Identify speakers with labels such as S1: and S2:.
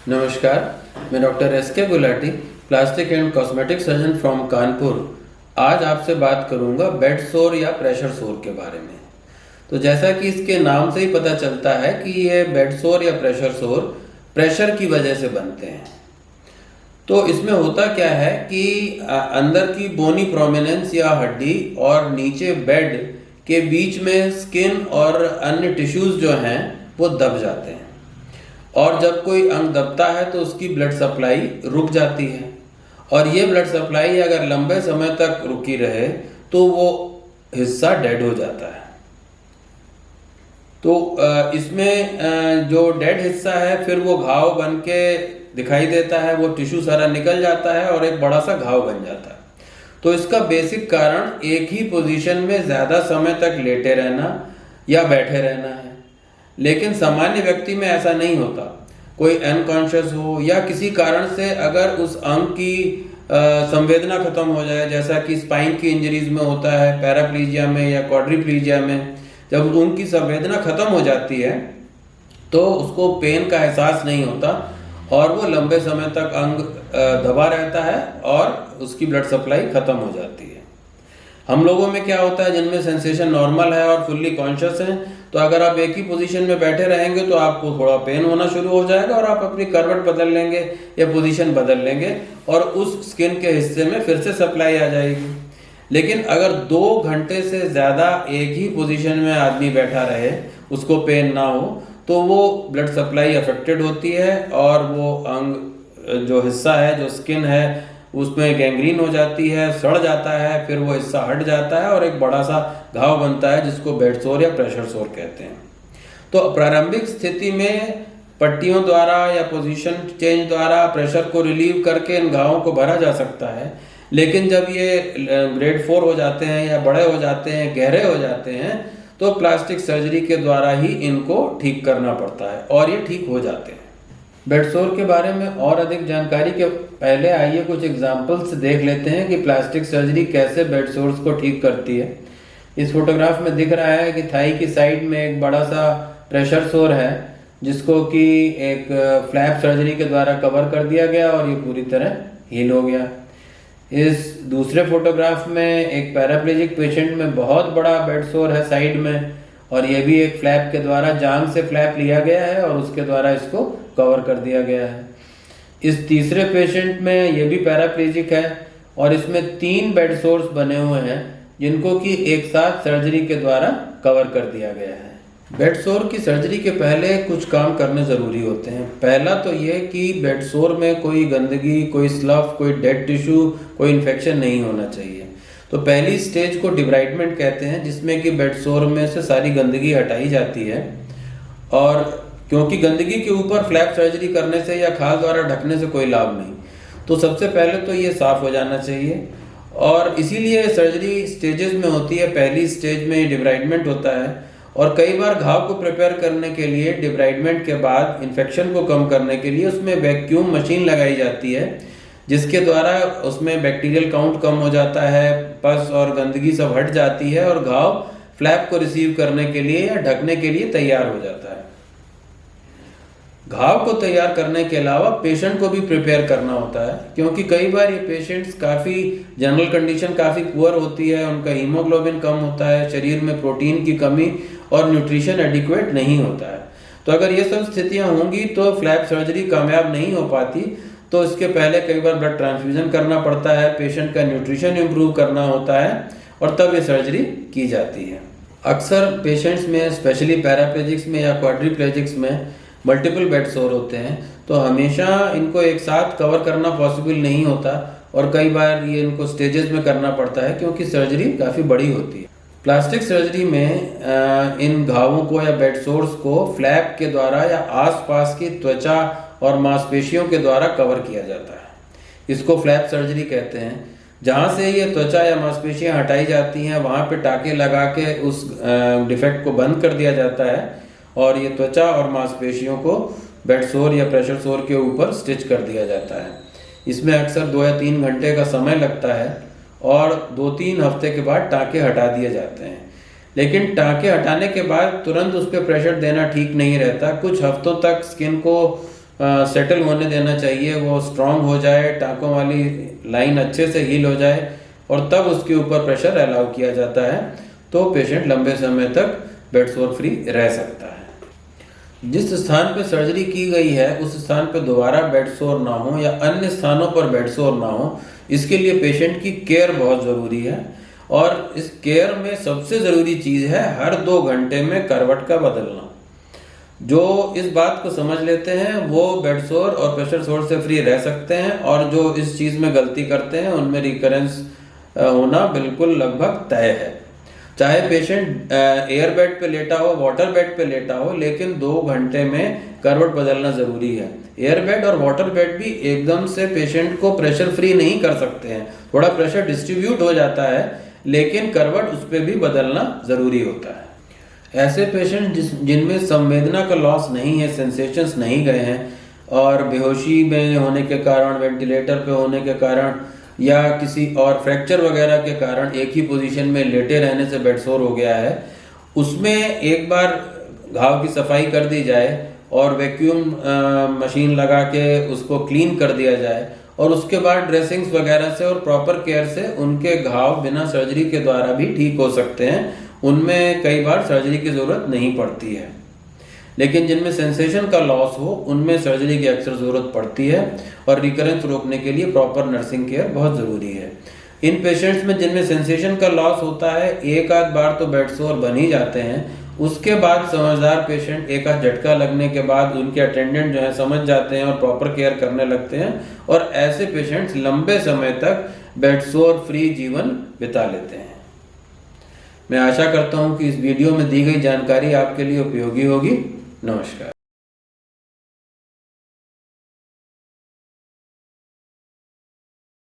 S1: नमस्कार, मैं doctor S K. Gulati, plastic and cosmetic surgeon from Kanpur. आज आपसे बात करूंगा बेड सोर या प्रेशर सोर के बारे में। तो जैसा कि इसके नाम से ही पता चलता है कि ये बेड सोर या प्रेशर सोर प्रेशर की वजह से बनते हैं। तो इसमें होता क्या है कि अंदर की बोनी प्रोमिनेंस या हड्डी और नीचे बेड के बीच में स्किन और अन्य टिश्यूज जो हैं वो दब जाते हैं, और जब कोई अंग दबता है तो उसकी ब्लड सप्लाई रुक जाती है, और ये ब्लड सप्लाई अगर लंबे समय तक रुकी रहे तो वो हिस्सा डेड हो जाता है। तो इसमें जो डेड हिस्सा है फिर वो घाव बन के दिखाई देता है, वो टिश्यू सारा निकल जाता है और एक बड़ा सा घाव बन जाता है। तो इसका बेसिक कारण एक ही पोजीशन में ज़्यादा समय तक लेटे रहना या बैठे रहना है। लेकिन सामान्य व्यक्ति में ऐसा नहीं होता। कोई अनकॉन्शियस हो या किसी कारण से अगर उस अंग की संवेदना खत्म हो जाए, जैसा कि स्पाइन की इंजरीज में होता है, पैराप्लीजिया में या क्वाड्रिप्लीजिया में, जब उनकी संवेदना खत्म हो जाती है तो उसको पेन का एहसास नहीं होता और वो लंबे समय तक अंग दबा रहता है और उसकी ब्लड सप्लाई खत्म हो जाती है। हम लोगों में क्या होता है, जिनमें सेंसेशन नॉर्मल है और फुल्ली कॉन्शियस हैं, तो अगर आप एक ही पोजीशन में बैठे रहेंगे तो आपको थोड़ा पेन होना शुरू हो जाएगा और आप अपनी करवट बदल लेंगे या पोजीशन बदल लेंगे और उस स्किन के हिस्से में फिर से सप्लाई आ जाएगी। लेकिन अगर 2 घंटे से ज़्यादा एक ही पोजीशन में आदमी बैठा रहे, उसको पेन ना हो, तो वो ब्लड सप्लाई अफेक्टेड होती है और वो अंग जो हिस्सा है, जो स्किन है, उसमें गैंग्रीन हो जाती है, सड़ जाता है, फिर वो हिस्सा हट जाता है और एक बड़ा सा घाव बनता है जिसको बेड सोर या प्रेशर सोर कहते हैं। तो प्रारंभिक स्थिति में पट्टियों द्वारा या पोजीशन चेंज द्वारा प्रेशर को रिलीव करके इन घावों को भरा जा सकता है। लेकिन जब ये ग्रेड 4 हो जाते हैं या बड़े हो जाते हैं, गहरे हो जाते हैं, तो प्लास्टिक सर्जरी के द्वारा ही इनको ठीक करना पड़ता है और ये ठीक हो जाते हैं। बेड सोर के बारे में और अधिक जानकारी के पहले आइए कुछ एग्जाम्पल्स देख लेते हैं कि प्लास्टिक सर्जरी कैसे बेड सोर्स को ठीक करती है। इस फोटोग्राफ में दिख रहा है कि थाई की साइड में एक बड़ा सा प्रेशर सोर है जिसको कि एक फ्लैप सर्जरी के द्वारा कवर कर दिया गया और ये पूरी तरह हील हो गया। इस दूसरे फोटोग्राफ में एक पैराप्लेजिक पेशेंट में बहुत बड़ा बेड सोर है साइड में, और ये भी एक फ्लैप के द्वारा, जांघ से फ्लैप लिया गया है और उसके द्वारा इसको कवर कर दिया गया है। इस तीसरे पेशेंट में ये भी पैराप्लेजिक है और इसमें 3 बेड सोर्स बने हुए हैं जिनको कि एक साथ सर्जरी के द्वारा कवर कर दिया गया है। बेड सोर की सर्जरी के पहले कुछ काम करने ज़रूरी होते हैं। पहला तो ये कि बेड सोर में कोई गंदगी, कोई स्लफ, कोई डेड टिश्यू, कोई इन्फेक्शन नहीं होना चाहिए। तो पहली स्टेज को डिब्राइडमेंट कहते हैं, जिसमें कि बेड सोर में से सारी गंदगी हटाई जाती है। और क्योंकि गंदगी के ऊपर फ्लैप सर्जरी करने से या खाल द्वारा ढकने से कोई लाभ नहीं, तो सबसे पहले तो ये साफ हो जाना चाहिए और इसीलिए सर्जरी स्टेजेस में होती है। पहली स्टेज में डिब्राइडमेंट होता है और कई बार घाव को प्रिपेयर करने के लिए डिब्राइडमेंट के बाद इन्फेक्शन को कम करने के लिए उसमें वैक्यूम मशीन लगाई जाती है, जिसके द्वारा उसमें बैक्टीरियल काउंट कम हो जाता है, पस और गंदगी सब हट जाती है और घाव फ्लैप को रिसीव करने के लिए या ढकने के लिए तैयार हो जाता है। घाव को तैयार करने के अलावा पेशेंट को भी प्रिपेयर करना होता है, क्योंकि कई बार ये पेशेंट्स काफ़ी जनरल कंडीशन काफ़ी पुअर होती है, उनका हीमोग्लोबिन कम होता है, शरीर में प्रोटीन की कमी और न्यूट्रिशन एडिक्वेट नहीं होता है। तो अगर ये सब स्थितियां होंगी तो फ्लैप सर्जरी कामयाब नहीं हो पाती। तो इसके पहले कई बार ब्लड ट्रांसफ्यूजन करना पड़ता है, पेशेंट का न्यूट्रिशन इम्प्रूव करना होता है और तब ये सर्जरी की जाती है। अक्सर पेशेंट्स में, स्पेशली पैराप्लेजिक्स में या क्वाड्रिप्लेजिक्स में मल्टीपल बेड सोर होते हैं, तो हमेशा इनको एक साथ कवर करना पॉसिबल नहीं होता और कई बार ये इनको स्टेजेस में करना पड़ता है क्योंकि सर्जरी काफ़ी बड़ी होती है। प्लास्टिक सर्जरी में इन घावों को या बेड सोर्स को फ्लैप के द्वारा या आसपास की त्वचा और मांसपेशियों के द्वारा कवर किया जाता है। इसको फ्लैप सर्जरी कहते हैं। जहाँ से ये त्वचा या मांसपेशियाँ हटाई जाती हैं वहाँ पे टाँके लगा के उस डिफेक्ट को बंद कर दिया जाता है और ये त्वचा और मांसपेशियों को बेड सोर या प्रेशर सोर के ऊपर स्टिच कर दिया जाता है। इसमें अक्सर 2 या 3 घंटे का समय लगता है और 2-3 हफ्ते के बाद टाँके हटा दिए जाते हैं। लेकिन टाँके हटाने के बाद तुरंत उस पर प्रेशर देना ठीक नहीं रहता। कुछ हफ्तों तक स्किन को सेटल होने देना चाहिए, वो स्ट्रांग हो जाए, टाँकों वाली लाइन अच्छे से हील हो जाए और तब उसके ऊपर प्रेशर अलाउ किया जाता है, तो पेशेंट लंबे समय तक बेड सोर फ्री रह सकता है। जिस स्थान पे सर्जरी की गई है उस स्थान पे दोबारा बेड सोर ना हो या अन्य स्थानों पर बेड सोर ना हो, इसके लिए पेशेंट की केयर बहुत ज़रूरी है। और इस केयर में सबसे ज़रूरी चीज़ है हर 2 घंटे में करवट का बदलना। जो इस बात को समझ लेते हैं वो बेड सोर और प्रेशर सोर से फ्री रह सकते हैं, और जो इस चीज़ में गलती करते हैं उनमें रिकरेंस होना बिल्कुल लगभग तय है। चाहे पेशेंट एयर बेड पे लेटा हो, वाटर बेड पे लेटा हो, लेकिन 2 घंटे में करवट बदलना ज़रूरी है। एयर बेड और वाटर बेड भी एकदम से पेशेंट को प्रेशर फ्री नहीं कर सकते हैं, थोड़ा प्रेशर डिस्ट्रीब्यूट हो जाता है, लेकिन करवट उस पर भी बदलना ज़रूरी होता है। ऐसे पेशेंट जिनमें संवेदना का लॉस नहीं है, सेंसेशंस नहीं गए हैं और बेहोशी में होने के कारण, वेंटिलेटर पे होने के कारण या किसी और फ्रैक्चर वगैरह के कारण एक ही पोजीशन में लेटे रहने से बेड सोर हो गया है, उसमें एक बार घाव की सफाई कर दी जाए और वैक्यूम मशीन लगा के उसको क्लीन कर दिया जाए और उसके बाद ड्रेसिंग्स वगैरह से और प्रॉपर केयर से उनके घाव बिना सर्जरी के द्वारा भी ठीक हो सकते हैं। उनमें कई बार सर्जरी की ज़रूरत नहीं पड़ती है, लेकिन जिनमें सेंसेशन का लॉस हो उनमें सर्जरी की अक्सर ज़रूरत पड़ती है और रिकरेंस रोकने के लिए प्रॉपर नर्सिंग केयर बहुत ज़रूरी है। इन पेशेंट्स में जिनमें सेंसेशन का लॉस होता है, एक आध बार तो बेड सोर बन ही जाते हैं, उसके बाद समझदार पेशेंट एक आध झटका लगने के बाद उनके अटेंडेंट जो है समझ जाते हैं और प्रॉपर केयर करने लगते हैं, और ऐसे पेशेंट्स लंबे समय तक बेड सोर फ्री जीवन बिता लेते हैं। मैं आशा करता हूं कि इस वीडियो में दी गई जानकारी आपके लिए उपयोगी होगी। नमस्कार।